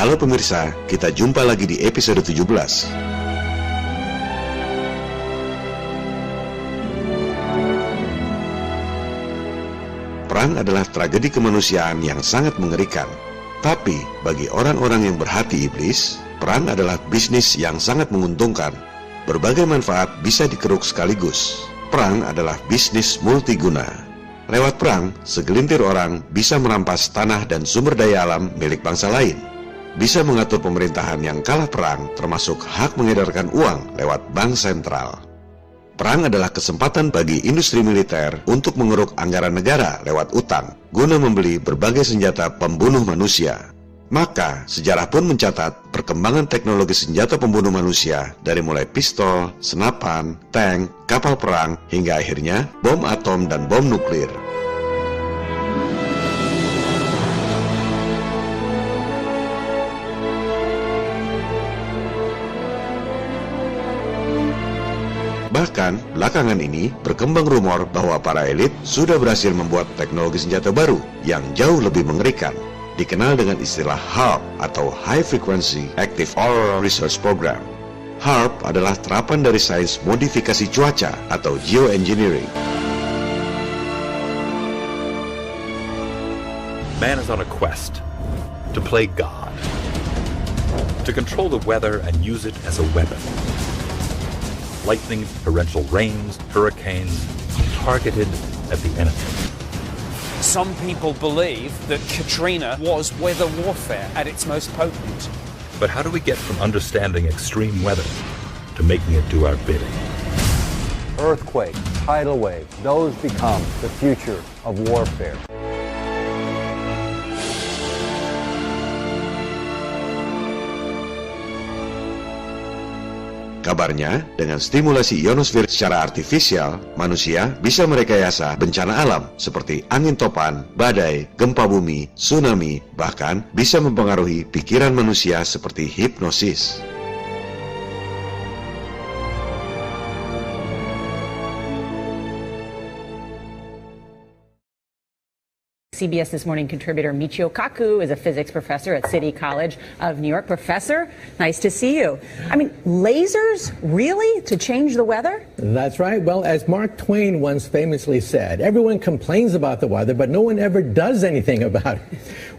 Halo pemirsa, kita jumpa lagi di episode 17. Perang adalah tragedi kemanusiaan yang sangat mengerikan. Tapi, bagi orang-orang yang berhati iblis, perang adalah bisnis yang sangat menguntungkan. Berbagai manfaat bisa dikeruk sekaligus. Perang adalah bisnis multiguna. Lewat perang, segelintir orang bisa merampas tanah dan sumber daya alam milik bangsa lain. Bisa mengatur pemerintahan yang kalah perang, termasuk hak mengedarkan uang lewat bank sentral. Perang adalah kesempatan bagi industri militer untuk mengeruk anggaran negara lewat utang, guna membeli berbagai senjata pembunuh manusia. Maka, sejarah pun mencatat perkembangan teknologi senjata pembunuh manusia dari mulai pistol, senapan, tank, kapal perang, hingga akhirnya bom atom dan bom nuklir. Bahkan, belakangan ini berkembang rumor bahwa para elit sudah berhasil membuat teknologi senjata baru yang jauh lebih mengerikan, dikenal dengan istilah HAARP atau High Frequency Active Armor Research Program. HAARP adalah terapan dari sains modifikasi cuaca atau geoengineering. Man is on a quest to play God, to control the weather and use it as a weapon. Lightning, torrential rains, hurricanes, targeted at the enemy. Some people believe that Katrina was weather warfare at its most potent. But how do we get from understanding extreme weather to making it do our bidding? Earthquake, tidal wave, those become the future of warfare. Kabarnya, dengan stimulasi ionosfer secara artifisial, manusia bisa merekayasa bencana alam seperti angin topan, badai, gempa bumi, tsunami, bahkan bisa mempengaruhi pikiran manusia seperti hipnosis. CBS This Morning contributor Michio Kaku is a physics professor at City College of New York. Professor, nice to see you. I mean, lasers, really? To change the weather? That's right. Well, as Mark Twain once famously said, everyone complains about the weather, but no one ever does anything about it.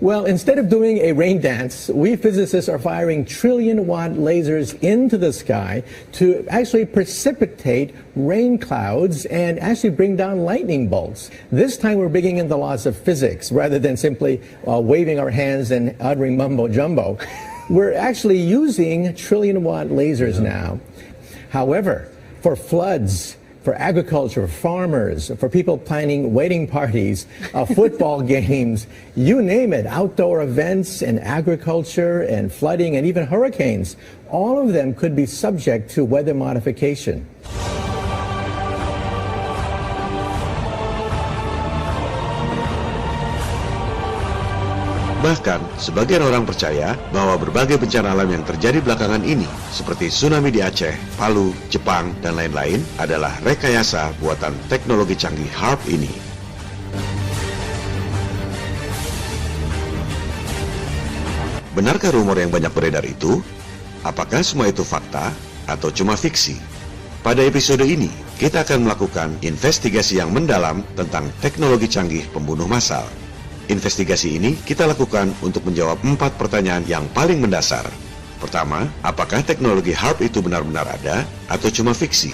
Well, instead of doing a rain dance, we physicists are firing trillion-watt lasers into the sky to actually precipitate rain clouds and actually bring down lightning bolts. This time we're bringing in the laws of physics rather than simply waving our hands and uttering mumbo-jumbo. We're actually using trillion-watt lasers now. However, for floods, for agriculture, farmers, for people planning wedding parties, football games, you name it, outdoor events and agriculture and flooding and even hurricanes, all of them could be subject to weather modification. Bahkan, sebagian orang percaya bahwa berbagai bencana alam yang terjadi belakangan ini, seperti tsunami di Aceh, Palu, Jepang, dan lain-lain, adalah rekayasa buatan teknologi canggih HAARP ini. Benarkah rumor yang banyak beredar itu? Apakah semua itu fakta atau cuma fiksi? Pada episode ini, kita akan melakukan investigasi yang mendalam tentang teknologi canggih pembunuh massal. Investigasi ini kita lakukan untuk menjawab 4 pertanyaan yang paling mendasar. Pertama, apakah teknologi HAARP itu benar-benar ada atau cuma fiksi?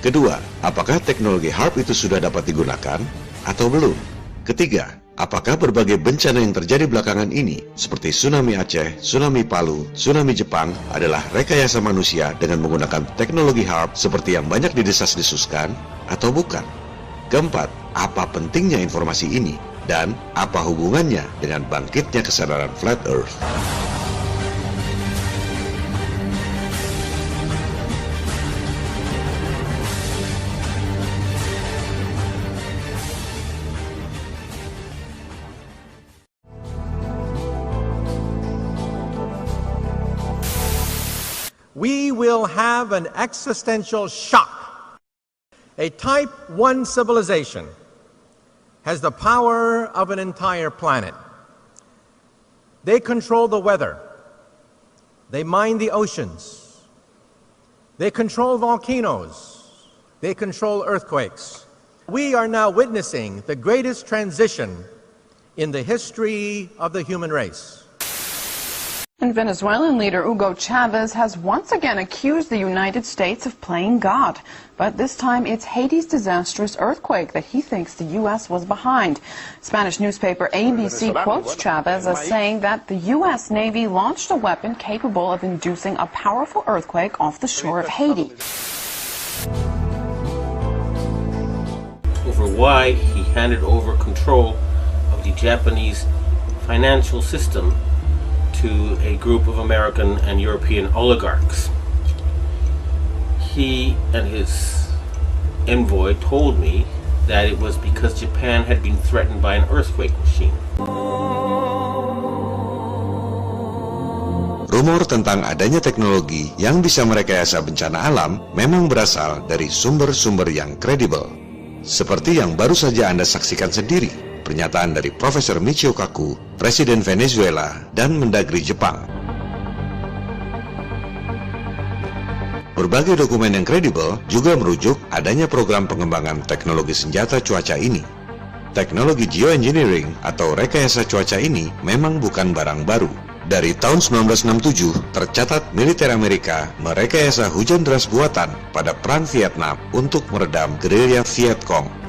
Kedua, apakah teknologi HAARP itu sudah dapat digunakan atau belum? Ketiga, apakah berbagai bencana yang terjadi belakangan ini, seperti tsunami Aceh, tsunami Palu, tsunami Jepang, adalah rekayasa manusia dengan menggunakan teknologi HAARP seperti yang banyak didesas-desuskan atau bukan? Keempat, apa pentingnya informasi ini? Dan apa hubungannya dengan bangkitnya kesadaran Flat Earth? We will have an existential shock. A Type 1 civilization has the power of an entire planet. They control the weather. They mine the oceans. They control volcanoes. They control earthquakes. We are now witnessing the greatest transition in the history of the human race. And Venezuelan leader Hugo Chavez has once again accused the United States of playing God. But this time it's Haiti's disastrous earthquake that he thinks the U.S. was behind. Spanish newspaper ABC quotes Chavez as saying that the U.S. Navy launched a weapon capable of inducing a powerful earthquake off the shore of Haiti. Over why he handed over control of the Japanese financial system to a group of American and European oligarchs. He and his envoy told me that it was because Japan had been threatened by an earthquake machine. Rumor tentang adanya teknologi yang bisa merekayasa bencana alam memang berasal dari sumber-sumber yang kredibel. Seperti yang baru saja Anda saksikan sendiri, pernyataan dari Profesor Michio Kaku, Presiden Venezuela dan Mendagri Jepang. Berbagai dokumen yang kredibel juga merujuk adanya program pengembangan teknologi senjata cuaca ini. Teknologi geoengineering atau rekayasa cuaca ini memang bukan barang baru. Dari tahun 1967, tercatat militer Amerika merekayasa hujan deras buatan pada Perang Vietnam untuk meredam gerilya Viet Cong.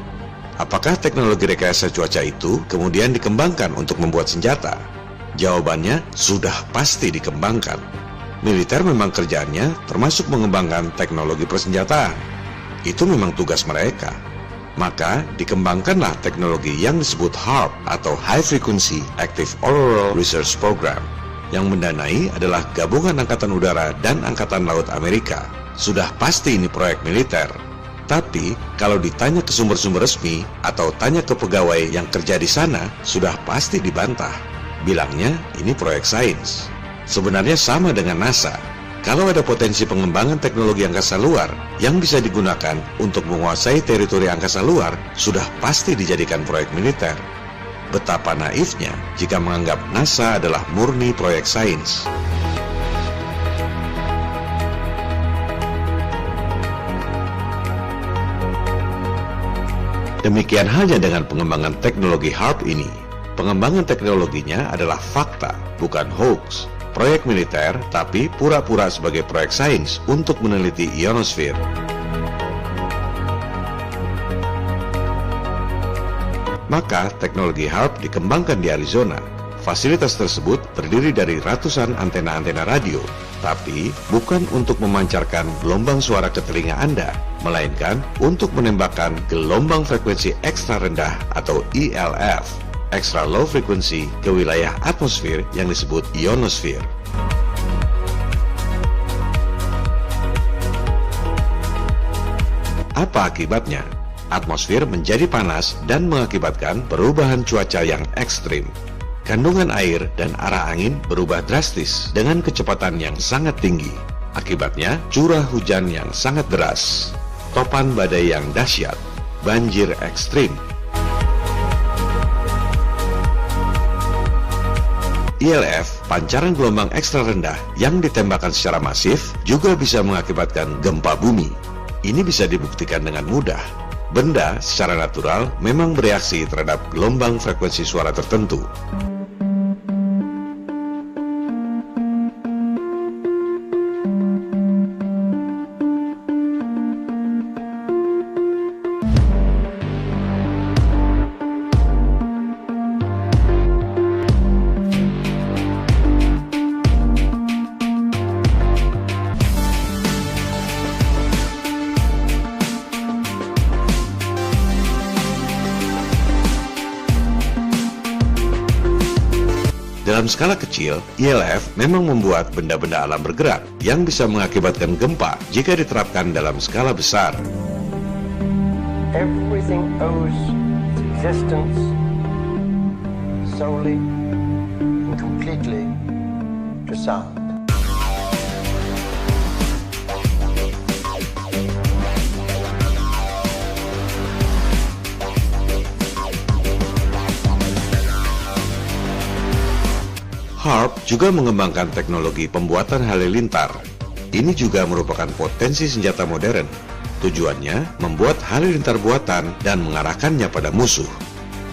Apakah teknologi rekayasa cuaca itu kemudian dikembangkan untuk membuat senjata? Jawabannya sudah pasti dikembangkan. Militer memang kerjaannya termasuk mengembangkan teknologi persenjataan. Itu memang tugas mereka. Maka dikembangkanlah teknologi yang disebut HAARP atau High Frequency Active Auroral Research Program. Yang mendanai adalah Gabungan Angkatan Udara dan Angkatan Laut Amerika. Sudah pasti ini proyek militer. Tapi, kalau ditanya ke sumber-sumber resmi atau tanya ke pegawai yang kerja di sana, sudah pasti dibantah. Bilangnya ini proyek sains. Sebenarnya sama dengan NASA. Kalau ada potensi pengembangan teknologi angkasa luar yang bisa digunakan untuk menguasai teritori angkasa luar, sudah pasti dijadikan proyek militer. Betapa naifnya jika menganggap NASA adalah murni proyek sains. Demikian halnya dengan pengembangan teknologi HAARP ini. Pengembangan teknologinya adalah fakta, bukan hoax. Proyek militer, tapi pura-pura sebagai proyek sains untuk meneliti ionosfer. Maka teknologi HAARP dikembangkan di Arizona. Fasilitas tersebut terdiri dari ratusan antena-antena radio, tapi bukan untuk memancarkan gelombang suara ke telinga Anda, melainkan untuk menembakkan gelombang frekuensi ekstra rendah atau ELF, extra low frequency, ke wilayah atmosfer yang disebut ionosfer. Apa akibatnya? Atmosfer menjadi panas dan mengakibatkan perubahan cuaca yang ekstrim. Kandungan air dan arah angin berubah drastis dengan kecepatan yang sangat tinggi. Akibatnya, curah hujan yang sangat deras, topan badai yang dahsyat, banjir ekstrim. ELF, pancaran gelombang ekstra rendah yang ditembakkan secara masif, juga bisa mengakibatkan gempa bumi. Ini bisa dibuktikan dengan mudah. Benda secara natural memang bereaksi terhadap gelombang frekuensi suara tertentu. Dalam skala kecil, ELF memang membuat benda-benda alam bergerak yang bisa mengakibatkan gempa jika diterapkan dalam skala besar. Everything owes its existence solely and completely to sound. HAARP juga mengembangkan teknologi pembuatan halilintar. Ini juga merupakan potensi senjata modern. Tujuannya membuat halilintar buatan dan mengarahkannya pada musuh.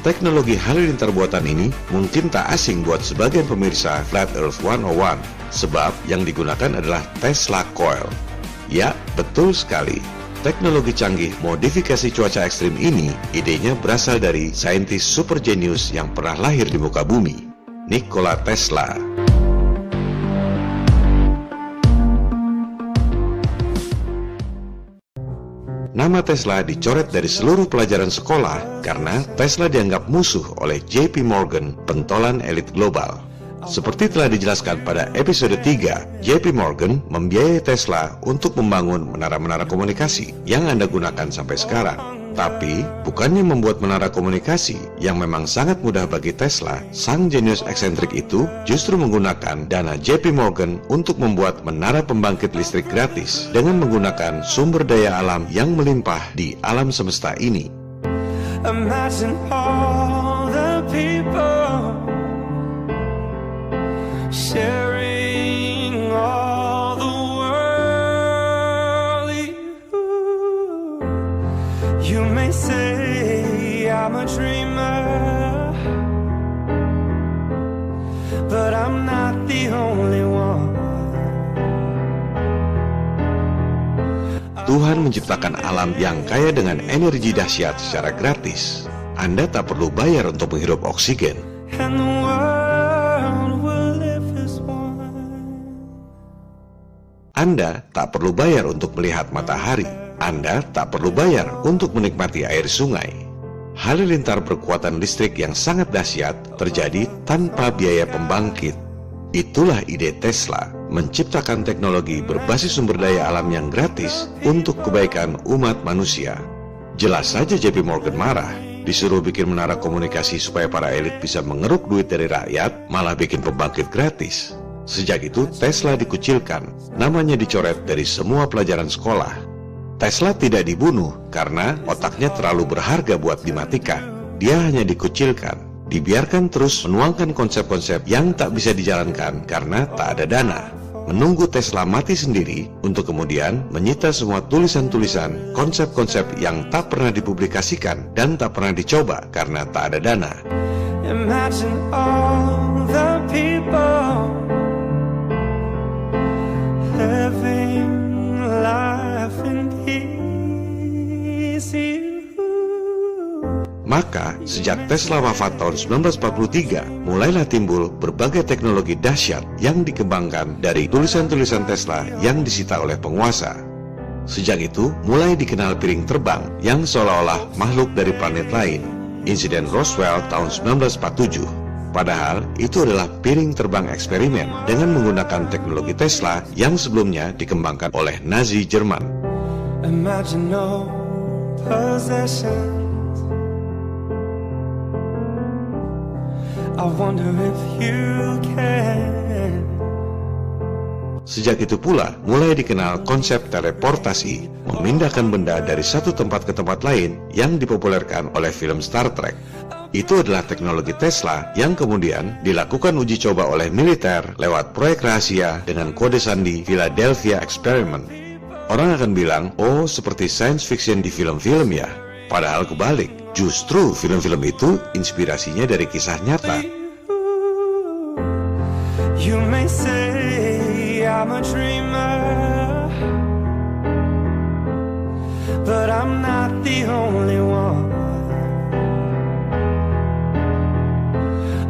Teknologi halilintar buatan ini mungkin tak asing buat sebagian pemirsa Flat Earth 101, sebab yang digunakan adalah Tesla Coil. Ya, betul sekali. Teknologi canggih modifikasi cuaca ekstrim ini, idenya berasal dari saintis super jenius yang pernah lahir di muka bumi, Nikola Tesla. Nama Tesla dicoret dari seluruh pelajaran sekolah karena Tesla dianggap musuh oleh JP Morgan, pentolan elit global. Seperti telah dijelaskan pada episode 3, JP Morgan membiayai Tesla untuk membangun menara-menara komunikasi yang Anda gunakan sampai sekarang. Tapi, bukannya membuat menara komunikasi yang memang sangat mudah bagi Tesla, sang jenius eksentrik itu justru menggunakan dana JP Morgan untuk membuat menara pembangkit listrik gratis dengan menggunakan sumber daya alam yang melimpah di alam semesta ini. Imagine all the people sharing all the world. You may say I'm a dreamer, but I'm not the only one. Tuhan menciptakan alam yang kaya dengan energi dahsyat secara gratis. Anda tak perlu bayar untuk menghirup oksigen. And the world will live as one. Anda tak perlu bayar untuk melihat matahari. Anda tak perlu bayar untuk menikmati air sungai. Halilintar berkekuatan listrik yang sangat dahsyat terjadi tanpa biaya pembangkit. Itulah ide Tesla, menciptakan teknologi berbasis sumber daya alam yang gratis untuk kebaikan umat manusia. Jelas saja JP Morgan marah, disuruh bikin menara komunikasi supaya para elit bisa mengeruk duit dari rakyat, malah bikin pembangkit gratis. Sejak itu Tesla dikucilkan, namanya dicoret dari semua pelajaran sekolah. Tesla tidak dibunuh karena otaknya terlalu berharga buat dimatikan. Dia hanya dikucilkan, dibiarkan terus menuangkan konsep-konsep yang tak bisa dijalankan karena tak ada dana. Menunggu Tesla mati sendiri untuk kemudian menyita semua tulisan-tulisan, konsep-konsep yang tak pernah dipublikasikan dan tak pernah dicoba karena tak ada dana. Imagine all the people living life in peace. Maka, sejak Tesla wafat tahun 1943, mulailah timbul berbagai teknologi dahsyat yang dikembangkan dari tulisan-tulisan Tesla yang disita oleh penguasa. Sejak itu, mulai dikenal piring terbang yang seolah-olah makhluk dari planet lain. Insiden Roswell tahun 1947. Padahal, itu adalah piring terbang eksperimen dengan menggunakan teknologi Tesla yang sebelumnya dikembangkan oleh Nazi Jerman. Imagine no possession. I wonder if you can. Sejak itu pula mulai dikenal konsep teleportasi, memindahkan benda dari satu tempat ke tempat lain yang dipopulerkan oleh film Star Trek. Itu adalah teknologi Tesla yang kemudian dilakukan uji coba oleh militer lewat proyek rahasia dengan kode sandi Philadelphia Experiment. Orang akan bilang, oh seperti science fiction di film-film ya. Padahal kebalik, justru film-film itu inspirasinya dari kisah nyata. You may say I'm a dreamer, but I'm not the only one.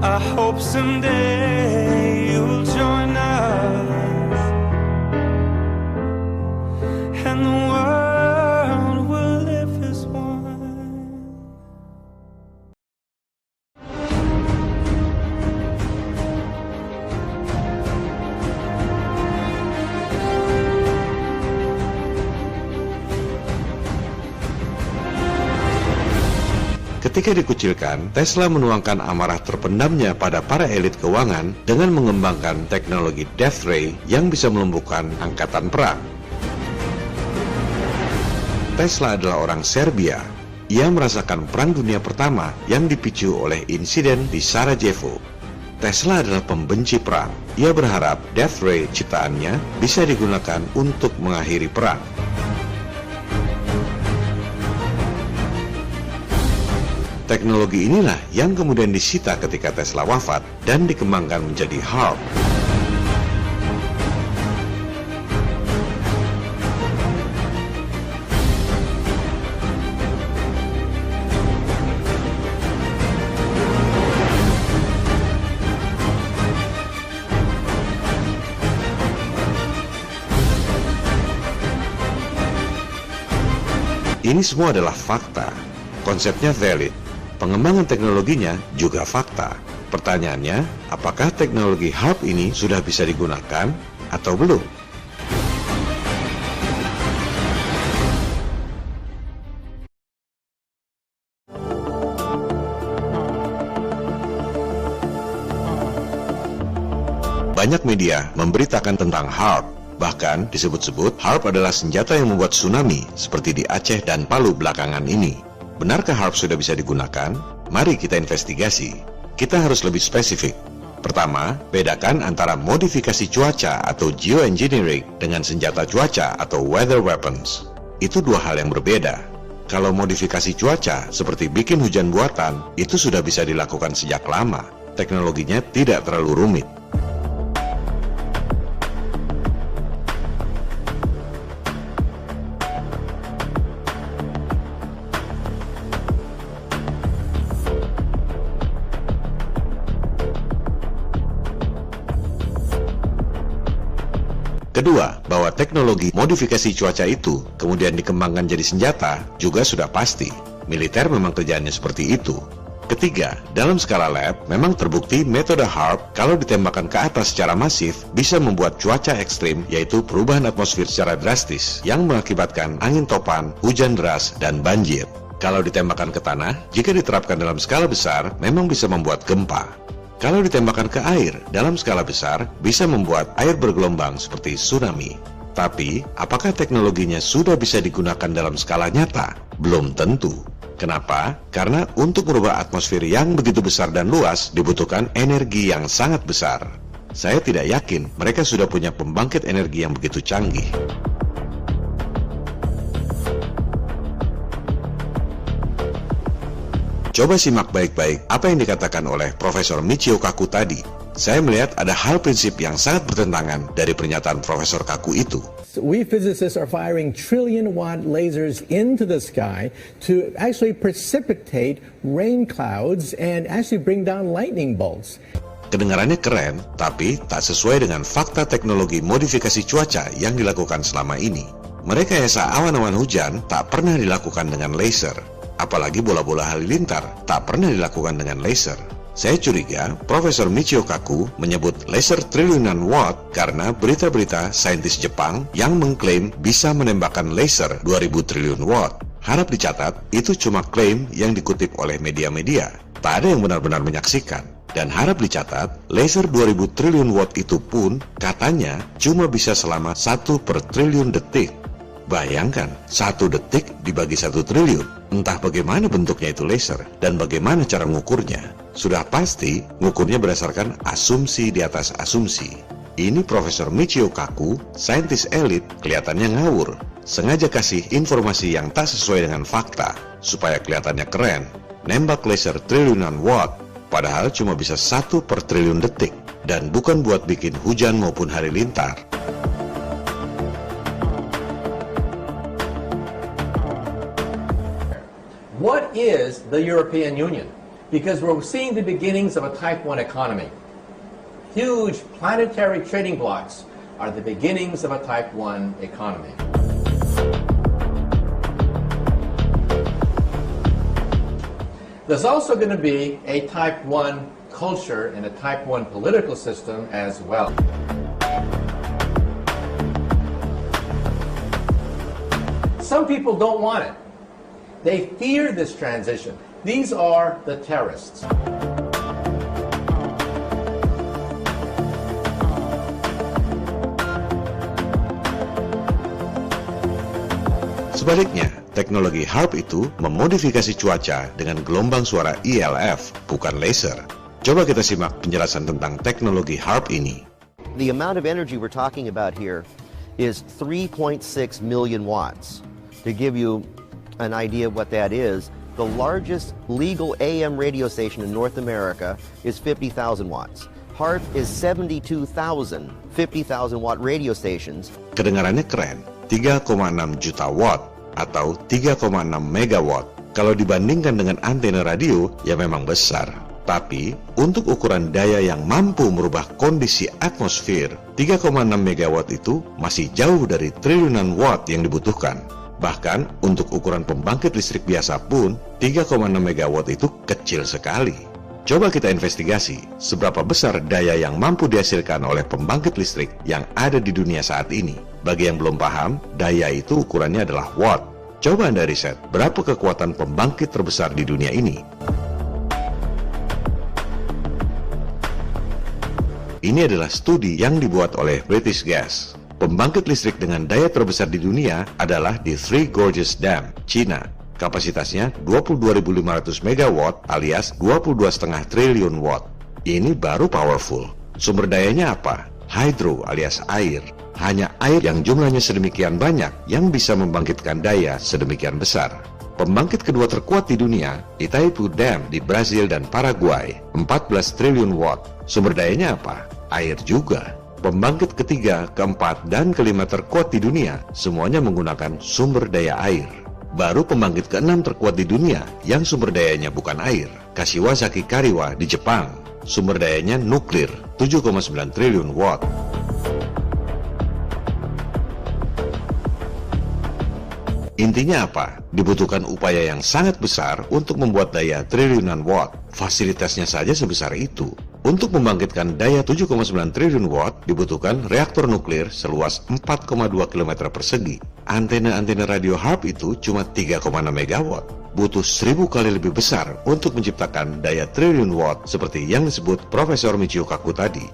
I hope someday you'll join us, and the world will live as one. Ketika dikucilkan, Tesla menuangkan amarah terpendamnya pada para elit keuangan dengan mengembangkan teknologi Death Ray yang bisa melumpuhkan angkatan perang. Tesla adalah orang Serbia. Ia merasakan Perang Dunia Pertama yang dipicu oleh insiden di Sarajevo. Tesla adalah pembenci perang. Ia berharap Death Ray ciptaannya bisa digunakan untuk mengakhiri perang. Teknologi inilah yang kemudian disita ketika Tesla wafat dan dikembangkan menjadi HAARP. Ini semua adalah fakta. Konsepnya valid. Pengembangan teknologinya juga fakta. Pertanyaannya, apakah teknologi HAARP ini sudah bisa digunakan atau belum? Banyak media memberitakan tentang HAARP. Bahkan disebut-sebut HAARP adalah senjata yang membuat tsunami seperti di Aceh dan Palu belakangan ini. Benarkah HAARP sudah bisa digunakan? Mari kita investigasi. Kita harus lebih spesifik. Pertama, bedakan antara modifikasi cuaca atau geoengineering dengan senjata cuaca atau weather weapons. Itu dua hal yang berbeda. Kalau modifikasi cuaca seperti bikin hujan buatan, itu sudah bisa dilakukan sejak lama. Teknologinya tidak terlalu rumit. Kedua, bahwa teknologi modifikasi cuaca itu kemudian dikembangkan jadi senjata juga sudah pasti. Militer memang kerjaannya seperti itu. Ketiga, dalam skala lab memang terbukti metode HAARP kalau ditembakkan ke atas secara masif bisa membuat cuaca ekstrim, yaitu perubahan atmosfer secara drastis yang mengakibatkan angin topan, hujan deras, dan banjir. Kalau ditembakkan ke tanah, jika diterapkan dalam skala besar, memang bisa membuat gempa. Kalau ditembakkan ke air dalam skala besar, bisa membuat air bergelombang seperti tsunami. Tapi, apakah teknologinya sudah bisa digunakan dalam skala nyata? Belum tentu. Kenapa? Karena untuk merubah atmosfer yang begitu besar dan luas, dibutuhkan energi yang sangat besar. Saya tidak yakin mereka sudah punya pembangkit energi yang begitu canggih. Coba simak baik-baik apa yang dikatakan oleh Profesor Michio Kaku tadi. Saya melihat ada hal prinsip yang sangat bertentangan dari pernyataan Profesor Kaku itu. We physicists are firing trillion-watt lasers into the sky to actually precipitate rain clouds and actually bring down lightning bolts. Kedengarannya keren, tapi tak sesuai dengan fakta teknologi modifikasi cuaca yang dilakukan selama ini. Merekayasa awan-awan hujan tak pernah dilakukan dengan laser. Apalagi bola-bola halilintar tak pernah dilakukan dengan laser. Saya curiga Profesor Michio Kaku menyebut laser triliunan watt karena berita-berita saintis Jepang yang mengklaim bisa menembakkan laser 2000 triliun watt. Harap dicatat, itu cuma klaim yang dikutip oleh media-media. Tak ada yang benar-benar menyaksikan. Dan harap dicatat, laser 2000 triliun watt itu pun katanya cuma bisa selama 1 per triliun detik. Bayangkan, 1 detik dibagi 1 triliun. Entah bagaimana bentuknya itu laser dan bagaimana cara mengukurnya. Sudah pasti, mengukurnya berdasarkan asumsi di atas asumsi. Ini Profesor Michio Kaku, saintis elit, kelihatannya ngawur. Sengaja kasih informasi yang tak sesuai dengan fakta, supaya kelihatannya keren. Nembak laser triliunan watt, padahal cuma bisa 1 per triliun detik. Dan bukan buat bikin hujan maupun halilintar. What is the European Union? Because we're seeing the beginnings of a Type 1 economy. Huge planetary trading blocks are the beginnings of a Type 1 economy. There's also going to be a Type 1 culture and a Type 1 political system as well. Some people don't want it. They fear this transition. These are the terrorists. Sebaliknya, teknologi HAARP itu memodifikasi cuaca dengan gelombang suara ELF, bukan laser. Coba kita simak penjelasan tentang teknologi HARP ini. The amount of energy we're talking about here is 3.6 million watts. To give you an idea of what that is, the largest legal AM radio station in North America is 50,000 watts. HARP is 72,000 50,000 watt radio stations. Kedengarannya keren, 3,6 juta watt atau 3,6 megawatt. Kalau dibandingkan dengan antena radio, ya memang besar. Tapi, untuk ukuran daya yang mampu merubah kondisi atmosfer, 3,6 megawatt itu masih jauh dari triliunan watt yang dibutuhkan. Bahkan, untuk ukuran pembangkit listrik biasa pun, 3,6 megawatt itu kecil sekali. Coba kita investigasi seberapa besar daya yang mampu dihasilkan oleh pembangkit listrik yang ada di dunia saat ini. Bagi yang belum paham, daya itu ukurannya adalah watt. Coba Anda riset, berapa kekuatan pembangkit terbesar di dunia ini? Ini adalah studi yang dibuat oleh British Gas. Pembangkit listrik dengan daya terbesar di dunia adalah di Three Gorges Dam, China. Kapasitasnya 22.500 megawatt alias 22,5 triliun watt. Ini baru powerful. Sumber dayanya apa? Hydro alias air. Hanya air yang jumlahnya sedemikian banyak yang bisa membangkitkan daya sedemikian besar. Pembangkit kedua terkuat di dunia, Itaipu Dam di Brazil dan Paraguay, 14 triliun watt. Sumber dayanya apa? Air juga. Pembangkit ketiga, keempat, dan kelima terkuat di dunia, semuanya menggunakan sumber daya air. Baru pembangkit keenam terkuat di dunia, yang sumber dayanya bukan air, Kashiwazaki Kariwa di Jepang. Sumber dayanya nuklir, 7,9 triliun watt. Intinya apa? Dibutuhkan upaya yang sangat besar untuk membuat daya triliunan watt. Fasilitasnya saja sebesar itu. Untuk membangkitkan daya 7,9 triliun watt, dibutuhkan reaktor nuklir seluas 4,2 km persegi. Antena-antena radio HARP itu cuma 3,6 megawatt. Butuh 1000 kali lebih besar untuk menciptakan daya triliun watt seperti yang disebut Profesor Michio Kaku tadi.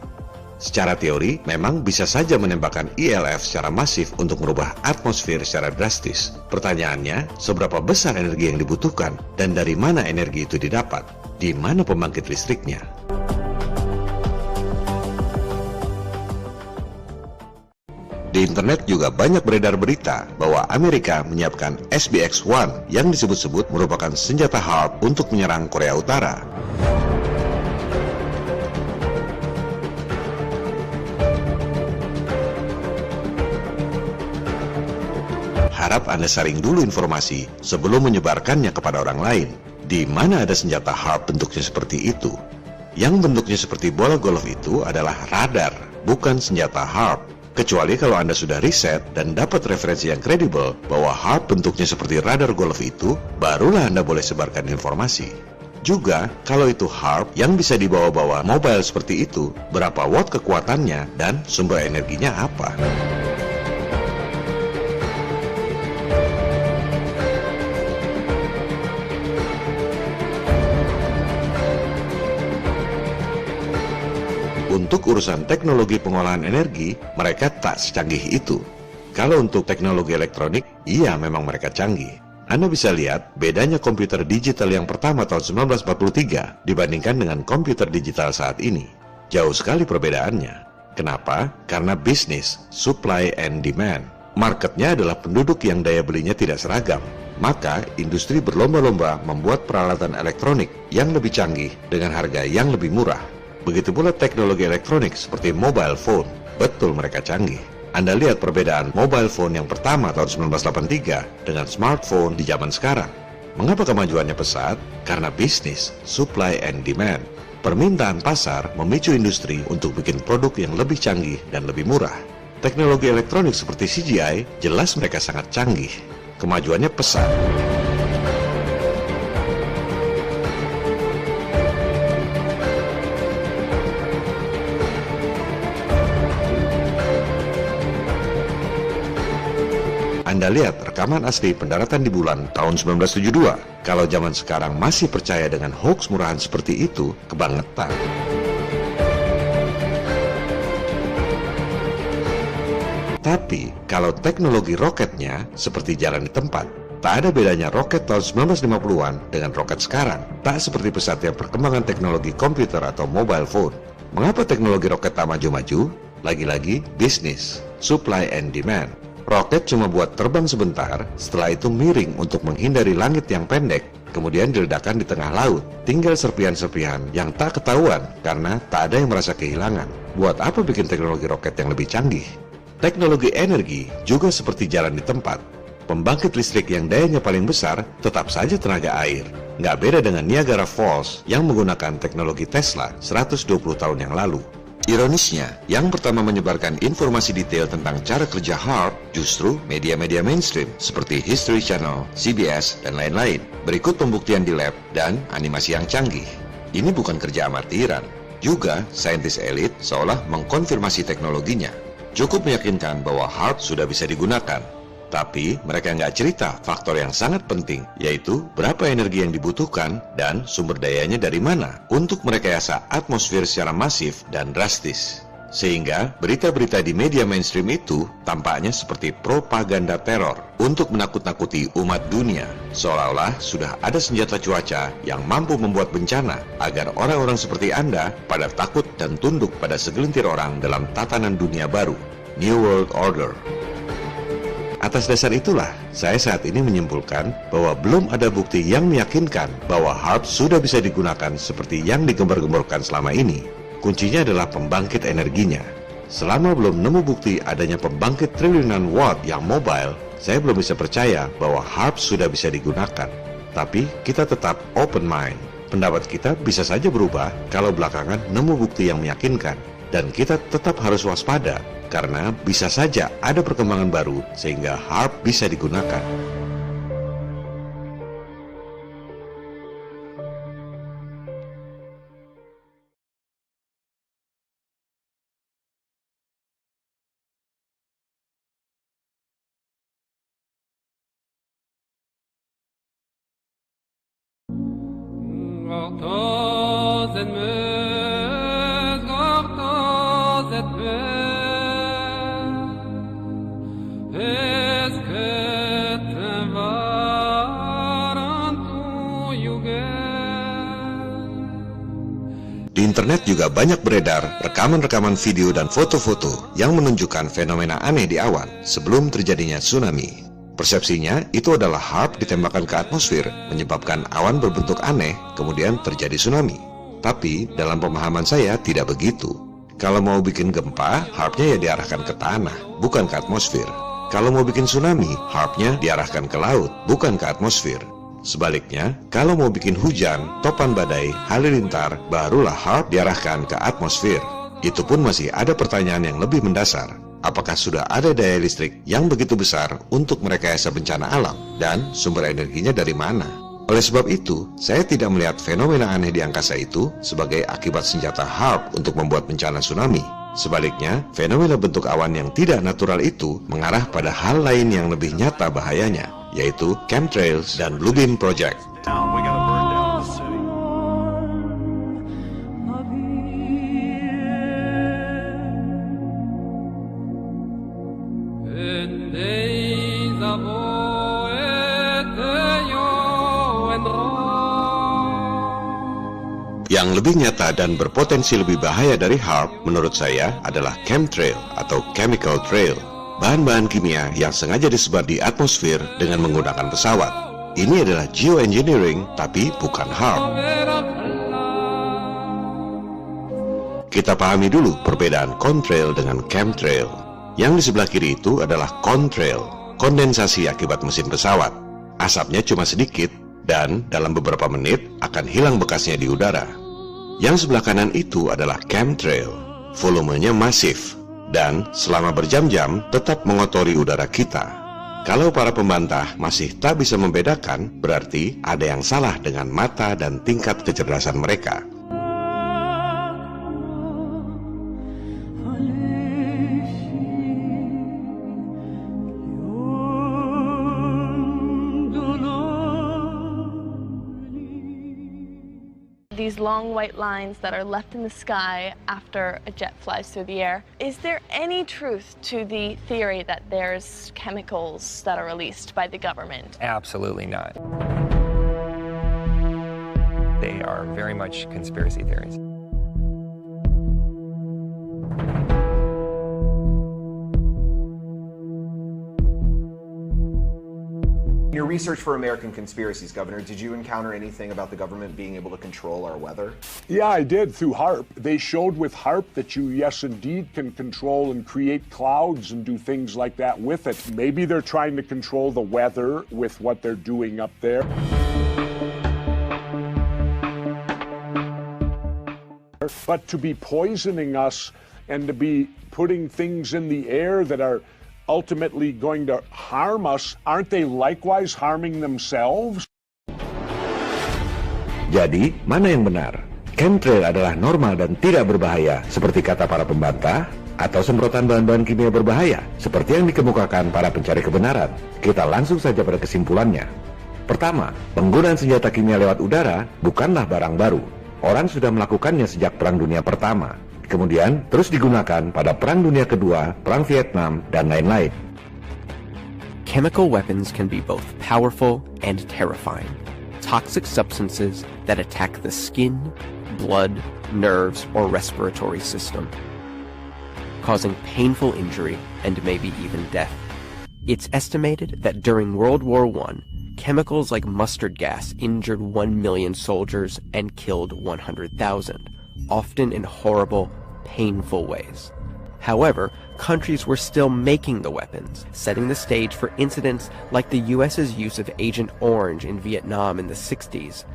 Secara teori, memang bisa saja menembakkan ILF secara masif untuk merubah atmosfer secara drastis. Pertanyaannya, seberapa besar energi yang dibutuhkan dan dari mana energi itu didapat? Di mana pembangkit listriknya? Di internet juga banyak beredar berita bahwa Amerika menyiapkan SBX-1 yang disebut-sebut merupakan senjata HARP untuk menyerang Korea Utara. Harap Anda saring dulu informasi sebelum menyebarkannya kepada orang lain. Di mana ada senjata HARP bentuknya seperti itu? Yang bentuknya seperti bola golf itu adalah radar, bukan senjata HARP. Kecuali kalau Anda sudah riset dan dapat referensi yang kredibel bahwa HARP bentuknya seperti radar golf itu, barulah Anda boleh sebarkan informasi. Juga, kalau itu HARP yang bisa dibawa-bawa mobile seperti itu, berapa watt kekuatannya dan sumber energinya apa? Untuk urusan teknologi pengolahan energi, mereka tak secanggih itu. Kalau untuk teknologi elektronik, iya memang mereka canggih. Anda bisa lihat bedanya komputer digital yang pertama tahun 1943 dibandingkan dengan komputer digital saat ini. Jauh sekali perbedaannya. Kenapa? Karena bisnis, supply and demand. Marketnya adalah penduduk yang daya belinya tidak seragam. Maka, industri berlomba-lomba membuat peralatan elektronik yang lebih canggih dengan harga yang lebih murah. Begitu pula teknologi elektronik seperti mobile phone. Betul mereka canggih. Anda lihat perbedaan mobile phone yang pertama tahun 1983 dengan smartphone di zaman sekarang. Mengapa kemajuannya pesat? Karena bisnis, supply and demand. Permintaan pasar memicu industri untuk bikin produk yang lebih canggih dan lebih murah. Teknologi elektronik seperti CGI jelas mereka sangat canggih. Kemajuannya pesat. Anda lihat rekaman asli pendaratan di bulan tahun 1972. Kalau zaman sekarang masih percaya dengan hoax murahan seperti itu, kebangetan. Tapi, kalau teknologi roketnya seperti jalan di tempat, tak ada bedanya roket tahun 1950-an dengan roket sekarang. Tak seperti pesatnya perkembangan teknologi komputer atau mobile phone. Mengapa teknologi roket tak maju-maju? Lagi-lagi bisnis, supply and demand. Roket cuma buat terbang sebentar, setelah itu miring untuk menghindari langit yang pendek, kemudian diledakkan di tengah laut. Tinggal serpihan-serpihan yang tak ketahuan karena tak ada yang merasa kehilangan. Buat apa bikin teknologi roket yang lebih canggih? Teknologi energi juga seperti jalan di tempat. Pembangkit listrik yang dayanya paling besar tetap saja tenaga air. Nggak beda dengan Niagara Falls yang menggunakan teknologi Tesla 120 tahun yang lalu. Ironisnya, yang pertama menyebarkan informasi detail tentang cara kerja HAARP justru media-media mainstream seperti History Channel, CBS, dan lain-lain. Berikut pembuktian di lab dan animasi yang canggih. Ini bukan kerja amatiran. Juga, saintis elit seolah mengkonfirmasi teknologinya. Cukup meyakinkan bahwa HAARP sudah bisa digunakan. Tapi mereka nggak cerita faktor yang sangat penting, yaitu berapa energi yang dibutuhkan dan sumber dayanya dari mana untuk merekayasa atmosfer secara masif dan drastis. Sehingga berita-berita di media mainstream itu tampaknya seperti propaganda teror untuk menakut-nakuti umat dunia, seolah-olah sudah ada senjata cuaca yang mampu membuat bencana agar orang-orang seperti Anda pada takut dan tunduk pada segelintir orang dalam tatanan dunia baru, New World Order. Atas dasar itulah, saya saat ini menyimpulkan bahwa belum ada bukti yang meyakinkan bahwa HAARP sudah bisa digunakan seperti yang digembar-gemborkan selama ini. Kuncinya adalah pembangkit energinya. Selama belum nemu bukti adanya pembangkit triliunan watt yang mobile, saya belum bisa percaya bahwa HAARP sudah bisa digunakan. Tapi kita tetap open mind. Pendapat kita bisa saja berubah kalau belakangan nemu bukti yang meyakinkan. Dan kita tetap harus waspada, karena bisa saja ada perkembangan baru sehingga HAARP bisa digunakan. Di internet juga banyak beredar rekaman-rekaman video dan foto-foto yang menunjukkan fenomena aneh di awan sebelum terjadinya tsunami. Persepsinya itu adalah HAARP ditembakkan ke atmosfer menyebabkan awan berbentuk aneh kemudian terjadi tsunami. Tapi dalam pemahaman saya tidak begitu. Kalau mau bikin gempa, HAARP-nya ya diarahkan ke tanah, bukan ke atmosfer. Kalau mau bikin tsunami, HAARP-nya diarahkan ke laut, bukan ke atmosfer. Sebaliknya, kalau mau bikin hujan, topan badai, halilintar, barulah HAARP diarahkan ke atmosfer. Itu pun masih ada pertanyaan yang lebih mendasar. Apakah sudah ada daya listrik yang begitu besar untuk merekayasa bencana alam? Dan sumber energinya dari mana? Oleh sebab itu, saya tidak melihat fenomena aneh di angkasa itu sebagai akibat senjata HAARP untuk membuat bencana tsunami. Sebaliknya, fenomena bentuk awan yang tidak natural itu mengarah pada hal lain yang lebih nyata bahayanya, yaitu chemtrails dan Blue Beam Project. Yang lebih nyata dan berpotensi lebih bahaya dari HAARP menurut saya adalah chemtrail atau chemical trail. Bahan-bahan kimia yang sengaja disebar di atmosfer dengan menggunakan pesawat. Ini adalah geoengineering, tapi bukan HAARP. Kita pahami dulu perbedaan contrail dengan chemtrail. Yang di sebelah kiri itu adalah contrail, kondensasi akibat mesin pesawat. Asapnya cuma sedikit, dan dalam beberapa menit akan hilang bekasnya di udara. Yang sebelah kanan itu adalah chemtrail, volumenya masif, dan selama berjam-jam tetap mengotori udara kita. Kalau para pembantah masih tak bisa membedakan, berarti ada yang salah dengan mata dan tingkat kecerdasan mereka. these long white lines that are left in the sky after a jet flies through the air. Is there any truth to the theory that there's chemicals that are released by the government? Absolutely not. They are very much conspiracy theories. In your research for American conspiracies, Governor, did you encounter anything about the government being able to control our weather? Yeah, I did, through HAARP. They showed with HAARP that you, yes, indeed, can control and create clouds and do things like that with it. Maybe they're trying to control the weather with what they're doing up there. But to be poisoning us and to be putting things in the air that are ultimately going to harm us, aren't they likewise harming themselves? Jadi, mana yang benar? Chemtrail adalah normal dan tidak berbahaya, seperti kata para pembantah, atau semprotan bahan-bahan kimia berbahaya, seperti yang dikemukakan para pencari kebenaran? Kita langsung saja pada kesimpulannya. Pertama, penggunaan senjata kimia lewat udara bukanlah barang baru. Orang sudah melakukannya sejak Perang Dunia Pertama. Kemudian terus digunakan pada Perang Dunia Kedua, Perang Vietnam, dan lain-lain. Chemical weapons can be both powerful and terrifying. Toxic substances that attack the skin, blood, nerves, or respiratory system, causing painful injury and maybe even death. It's estimated that during World War I, chemicals like mustard gas injured 1 million soldiers and killed 100,000, often in horrible, painful ways. However, countries were still making the weapons, setting the stage for incidents like the US's use of Agent Orange in Vietnam in the 60s.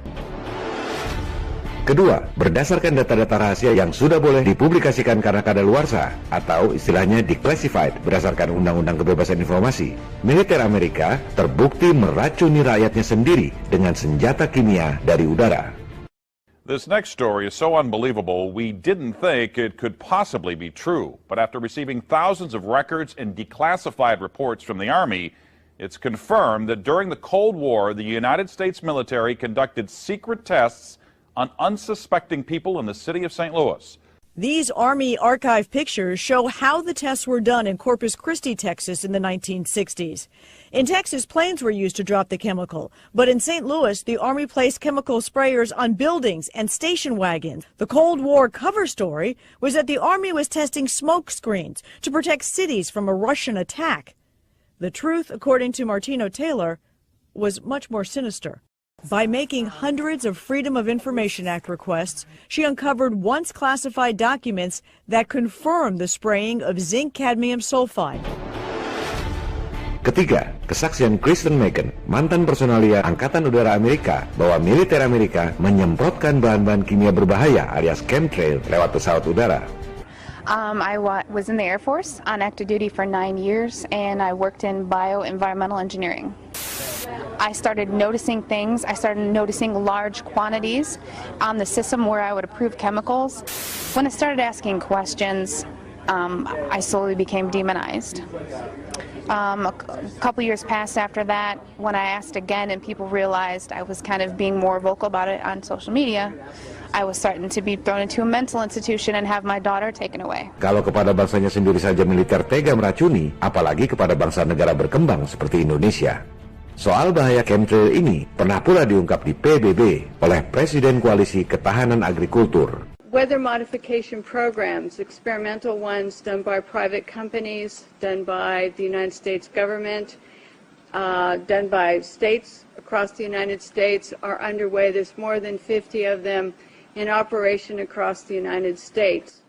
Kedua, berdasarkan data-data rahasia yang sudah boleh dipublikasikan karena kadaluarsa atau istilahnya declassified berdasarkan Undang-Undang Kebebasan Informasi, militer Amerika terbukti meracuni rakyatnya sendiri dengan senjata kimia dari udara. This next story is so unbelievable, we didn't think it could possibly be true. But after receiving thousands of records and declassified reports from the Army, it's confirmed that during the Cold War, the United States military conducted secret tests on unsuspecting people in the city of St. Louis. These Army archive pictures show how the tests were done in Corpus Christi, Texas in the 1960s. In Texas, planes were used to drop the chemical, but in St. Louis, the Army placed chemical sprayers on buildings and station wagons. The Cold War cover story was that the Army was testing smoke screens to protect cities from a Russian attack. The truth, according to Martino Taylor, was much more sinister. By making hundreds of Freedom of Information Act requests, she uncovered once classified documents that confirmed the spraying of zinc cadmium sulfide. Ketiga, kesaksian Kristen Megan, mantan personalia Angkatan Udara Amerika, bahwa militer Amerika menyemprotkan bahan-bahan kimia berbahaya alias chemtrail lewat pesawat udara. I was in the Air Force on active duty for 9 years, and I worked in bioenvironmental engineering. I started noticing things. I started noticing large quantities on the system where I would approve chemicals. When I started asking questions, I slowly became demonized. A couple years passed after that when I asked again and people realized I was kind of being more vocal about it on social media. I was starting to be thrown into a mental institution and have my daughter taken away. Kalau kepada bangsanya sendiri saja militer tega meracuni, apalagi kepada bangsa negara berkembang seperti Indonesia. Soal bahaya chemtrail ini pernah pula diungkap di PBB oleh Presiden Koalisi Ketahanan Agrikultur. Weather modification programs, experimental ones done by private companies, done by the United States government, done by states across the United States are underway. There's more than 50 of them in operation across the United States.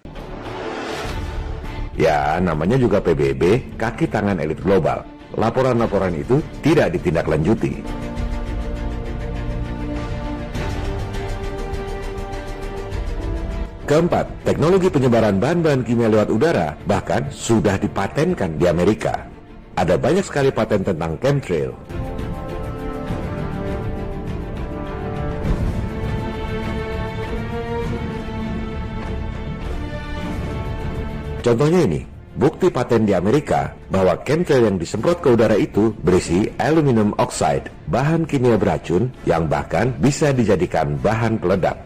Ya, namanya juga PBB, kaki tangan elit global. Laporan-laporan itu tidak ditindaklanjuti. Keempat, teknologi penyebaran bahan-bahan kimia lewat udara bahkan sudah dipatenkan di Amerika. Ada banyak sekali paten tentang chemtrail. Contohnya ini, bukti paten di Amerika bahwa chemtrail yang disemprot ke udara itu berisi aluminium oxide, bahan kimia beracun yang bahkan bisa dijadikan bahan peledak.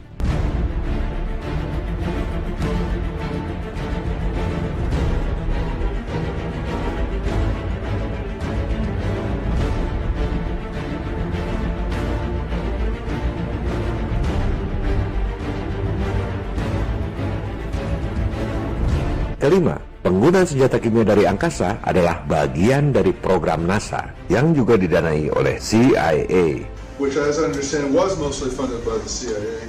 kelima, penggunaan senjata kimia dari angkasa adalah bagian dari program NASA yang juga didanai oleh CIA. Which, as I understand, was mostly funded by the CIA.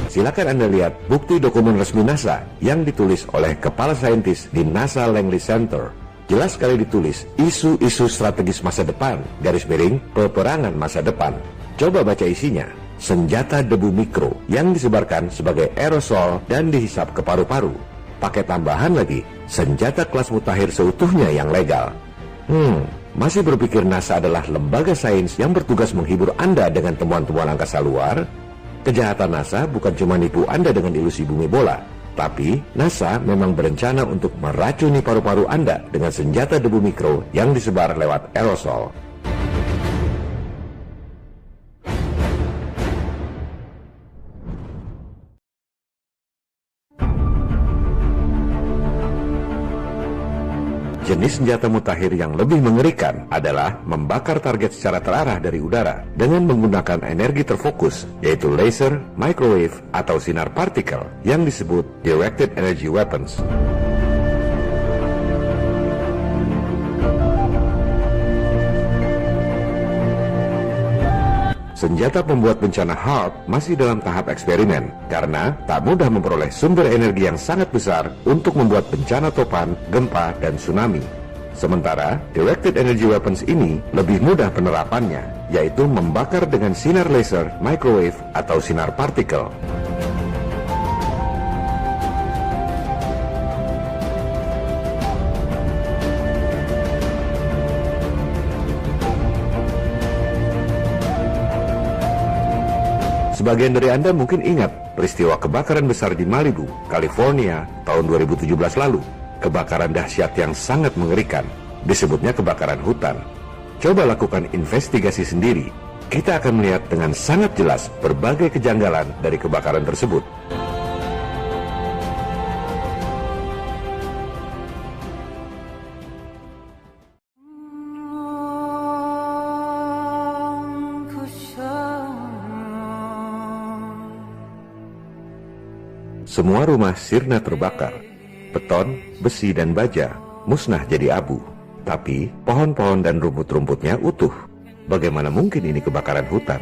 Silakan Anda lihat bukti dokumen resmi NASA yang ditulis oleh Kepala Saintis di NASA Langley Center. Jelas sekali ditulis, isu-isu strategis masa depan, peperangan masa depan. Coba baca isinya. Senjata debu mikro yang disebarkan sebagai aerosol dan dihisap ke paru-paru. Pakai tambahan lagi, senjata kelas mutakhir seutuhnya yang legal. Masih berpikir NASA adalah lembaga sains yang bertugas menghibur Anda dengan temuan-temuan angkasa luar? Kejahatan NASA bukan cuma nipu Anda dengan ilusi bumi bola, tapi NASA memang berencana untuk meracuni paru-paru Anda dengan senjata debu mikro yang disebar lewat aerosol. Jenis senjata mutakhir yang lebih mengerikan adalah membakar target secara terarah dari udara dengan menggunakan energi terfokus, yaitu laser, microwave, atau sinar partikel yang disebut directed energy weapons. Senjata pembuat bencana HAARP masih dalam tahap eksperimen karena tak mudah memperoleh sumber energi yang sangat besar untuk membuat bencana topan, gempa, dan tsunami. Sementara, directed energy weapons ini lebih mudah penerapannya, yaitu membakar dengan sinar laser, microwave, atau sinar partikel. Sebagian dari Anda mungkin ingat peristiwa kebakaran besar di Malibu, California tahun 2017 lalu. Kebakaran dahsyat yang sangat mengerikan, disebutnya kebakaran hutan. Coba lakukan investigasi sendiri. Kita akan melihat dengan sangat jelas berbagai kejanggalan dari kebakaran tersebut. Semua rumah sirna terbakar. Beton, besi, dan baja musnah jadi abu. Tapi pohon-pohon dan rumput-rumputnya utuh. Bagaimana mungkin ini kebakaran hutan?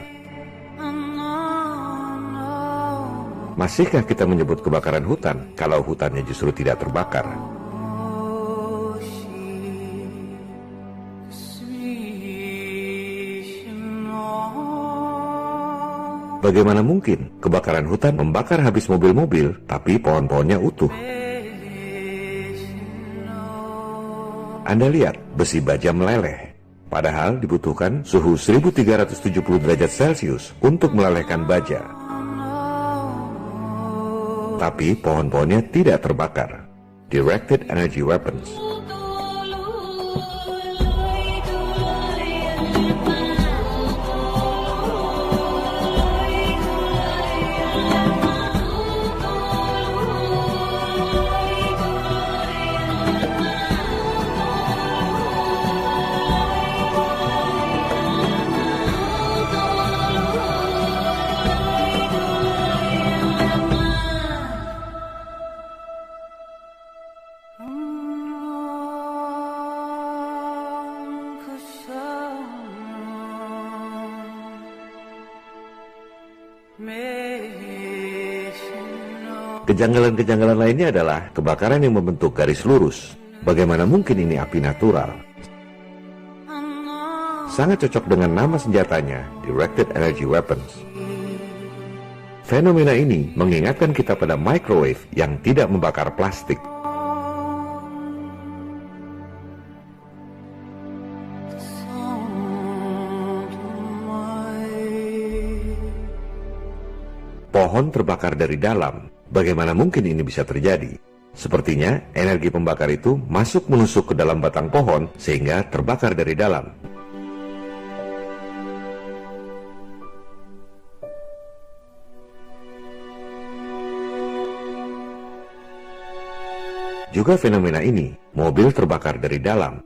Masihkah kita menyebut kebakaran hutan kalau hutannya justru tidak terbakar? Bagaimana mungkin kebakaran hutan membakar habis mobil-mobil, tapi pohon-pohonnya utuh? Anda lihat, besi baja meleleh. Padahal dibutuhkan suhu 1370 derajat Celcius untuk melelehkan baja. Tapi pohon-pohonnya tidak terbakar. Directed energy weapons. Kejanggalan-kejanggalan lainnya adalah kebakaran yang membentuk garis lurus. Bagaimana mungkin ini api natural? Sangat cocok dengan nama senjatanya, Directed Energy Weapons. Fenomena ini mengingatkan kita pada microwave yang tidak membakar plastik. Pohon terbakar dari dalam. Bagaimana mungkin ini bisa terjadi? Sepertinya energi pembakar itu masuk menusuk ke dalam batang pohon sehingga terbakar dari dalam. Juga fenomena ini, mobil terbakar dari dalam.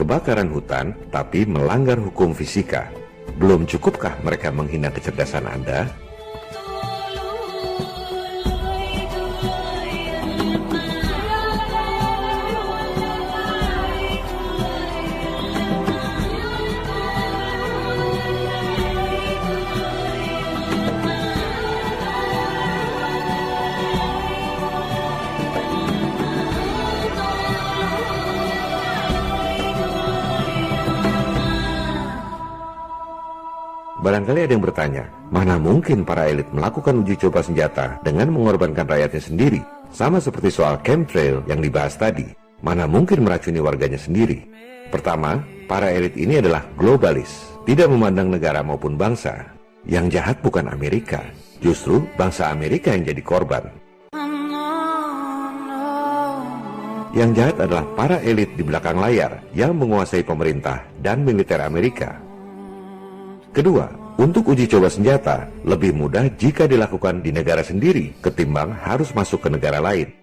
kebakaran hutan, tapi melanggar hukum fisika. Belum cukupkah mereka menghina kecerdasan Anda? Barangkali ada yang bertanya, mana mungkin para elit melakukan uji coba senjata dengan mengorbankan rakyatnya sendiri? Sama seperti soal chemtrail yang dibahas tadi, mana mungkin meracuni warganya sendiri? Pertama, para elit ini adalah globalis, tidak memandang negara maupun bangsa. Yang jahat bukan Amerika, justru bangsa Amerika yang jadi korban. Yang jahat adalah para elit di belakang layar yang menguasai pemerintah dan militer Amerika. Kedua, untuk uji coba senjata lebih mudah jika dilakukan di negara sendiri ketimbang harus masuk ke negara lain.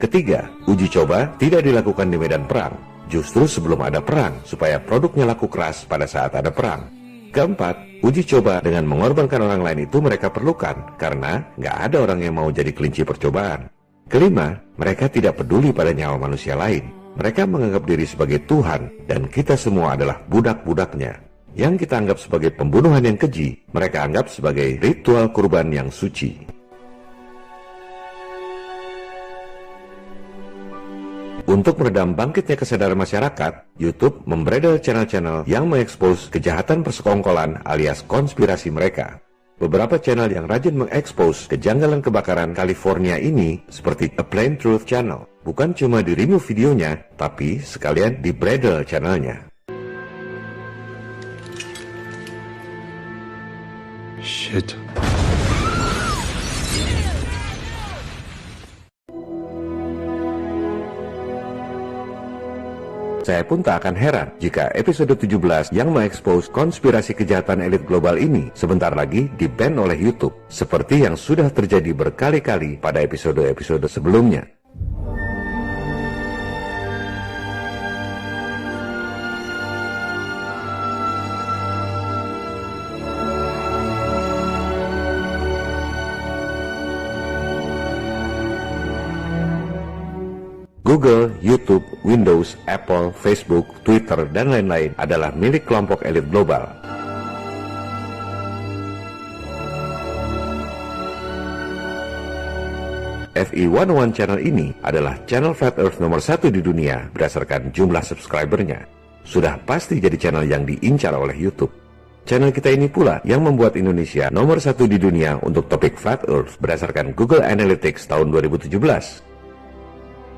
Ketiga, uji coba tidak dilakukan di medan perang, justru sebelum ada perang supaya produknya laku keras pada saat ada perang. Keempat, uji coba dengan mengorbankan orang lain itu mereka perlukan karena nggak ada orang yang mau jadi kelinci percobaan. Kelima, mereka tidak peduli pada nyawa manusia lain. Mereka menganggap diri sebagai Tuhan dan kita semua adalah budak-budaknya. Yang kita anggap sebagai pembunuhan yang keji, mereka anggap sebagai ritual kurban yang suci. Untuk meredam bangkitnya kesadaran masyarakat, YouTube membredel channel-channel yang mengekspos kejahatan persekongkolan alias konspirasi mereka. Beberapa channel yang rajin mengekspos kejanggalan kebakaran California ini seperti A Plain Truth Channel, bukan cuma di-remove videonya, tapi sekalian di-bredel channelnya. Shit. Saya pun tak akan heran jika episode 17 yang mengekspos konspirasi kejahatan elit global ini sebentar lagi di-ban oleh YouTube, seperti yang sudah terjadi berkali-kali pada episode-episode sebelumnya. Google, YouTube, Windows, Apple, Facebook, Twitter, dan lain-lain adalah milik kelompok elit global. FE101 channel ini adalah channel Flat Earth nomor 1 di dunia berdasarkan jumlah subscribernya. Sudah pasti jadi channel yang diincar oleh YouTube. Channel kita ini pula yang membuat Indonesia nomor 1 di dunia untuk topik Flat Earth berdasarkan Google Analytics tahun 2017.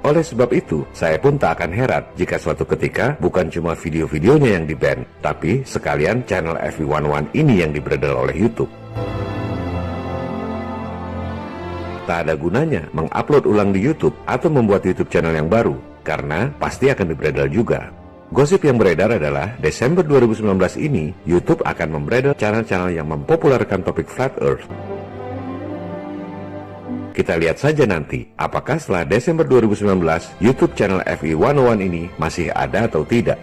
Oleh sebab itu, saya pun tak akan heran jika suatu ketika bukan cuma video-videonya yang di-ban, tapi sekalian channel FE101 ini yang dibredel oleh YouTube. Tak ada gunanya mengupload ulang di YouTube atau membuat YouTube channel yang baru, karena pasti akan dibredel juga. Gosip yang beredar adalah Desember 2019 ini, YouTube akan membredel channel-channel yang mempopulerkan topik Flat Earth. Kita lihat saja nanti, apakah setelah Desember 2019, YouTube channel FE101 ini masih ada atau tidak.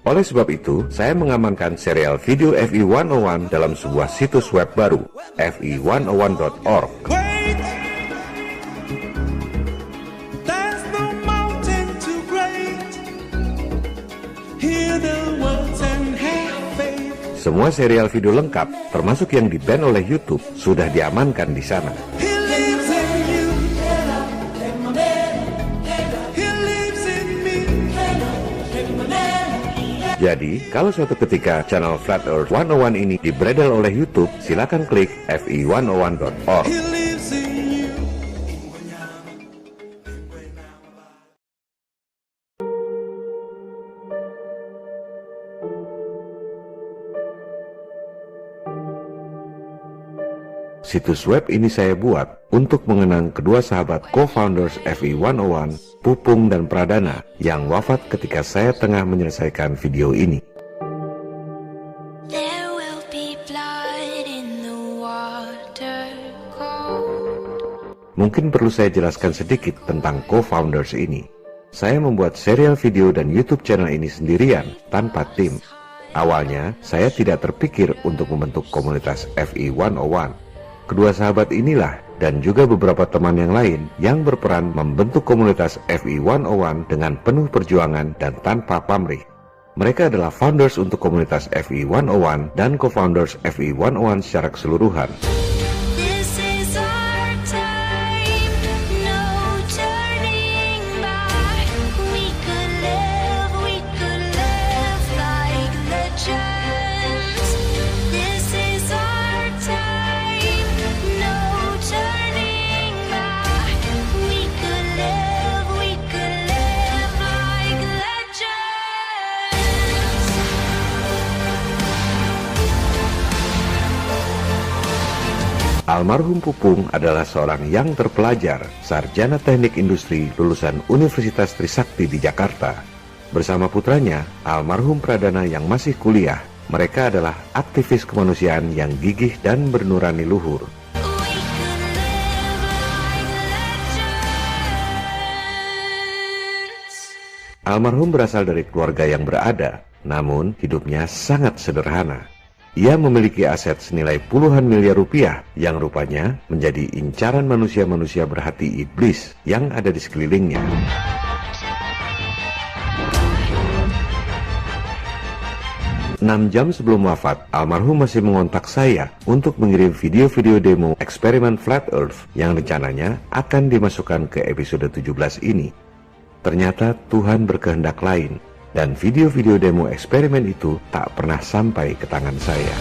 Oleh sebab itu, saya mengamankan serial video FE101 dalam sebuah situs web baru, fe101.org. Semua serial video lengkap, termasuk yang di-ban oleh YouTube, sudah diamankan di sana. Jadi, kalau suatu ketika channel Flat Earth 101 ini dibredel oleh YouTube, silakan klik fe101.org. Situs web ini saya buat untuk mengenang kedua sahabat co-founders FE101, Pupung dan Pradana, yang wafat ketika saya tengah menyelesaikan video ini. Mungkin perlu saya jelaskan sedikit tentang co-founders ini. Saya membuat serial video dan YouTube channel ini sendirian, tanpa tim. Awalnya, saya tidak terpikir untuk membentuk komunitas FI 101. Kedua sahabat inilah dan juga beberapa teman yang lain yang berperan membentuk komunitas FI 101 dengan penuh perjuangan dan tanpa pamrih. Mereka adalah founders untuk komunitas FI 101 dan co-founders FI 101 secara keseluruhan. Almarhum Pupung adalah seorang yang terpelajar, sarjana teknik industri lulusan Universitas Trisakti di Jakarta. Bersama putranya, almarhum Pradana yang masih kuliah, mereka adalah aktivis kemanusiaan yang gigih dan bernurani luhur. Almarhum berasal dari keluarga yang berada, namun hidupnya sangat sederhana. Ia memiliki aset senilai puluhan miliar rupiah yang rupanya menjadi incaran manusia-manusia berhati iblis yang ada di sekelilingnya. Enam jam sebelum wafat, almarhum masih mengontak saya untuk mengirim video-video demo eksperimen Flat Earth yang rencananya akan dimasukkan ke episode 17 ini. Ternyata Tuhan berkehendak lain. Dan video-video demo eksperimen itu tak pernah sampai ke tangan saya.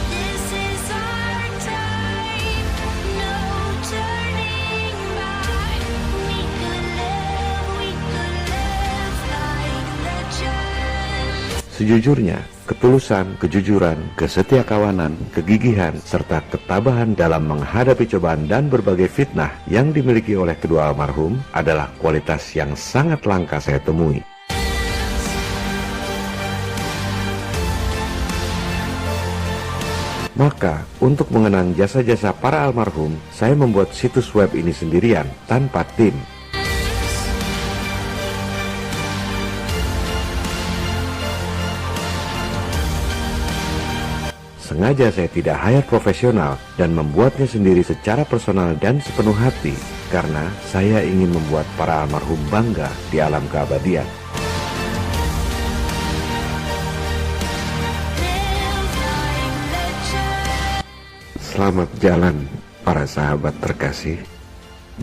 Sejujurnya, ketulusan, kejujuran, kesetiakawanan, kegigihan, serta ketabahan dalam menghadapi cobaan dan berbagai fitnah yang dimiliki oleh kedua almarhum adalah kualitas yang sangat langka saya temui. Maka, untuk mengenang jasa-jasa para almarhum, saya membuat situs web ini sendirian, tanpa tim. Sengaja saya tidak hire profesional dan membuatnya sendiri secara personal dan sepenuh hati, karena saya ingin membuat para almarhum bangga di alam keabadian. Selamat jalan, para sahabat terkasih.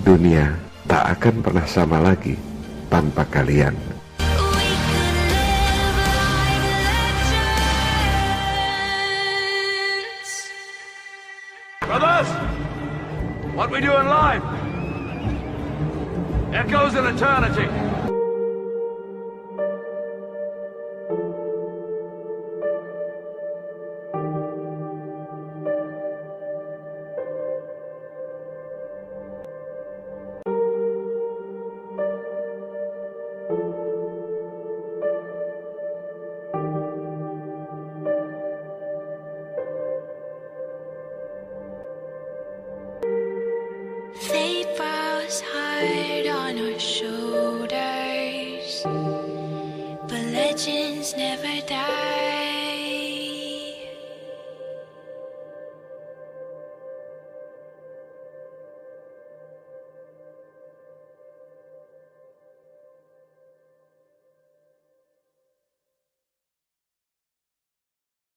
Dunia tak akan pernah sama lagi tanpa kalian. Brothers, what we do in life echoes in eternity.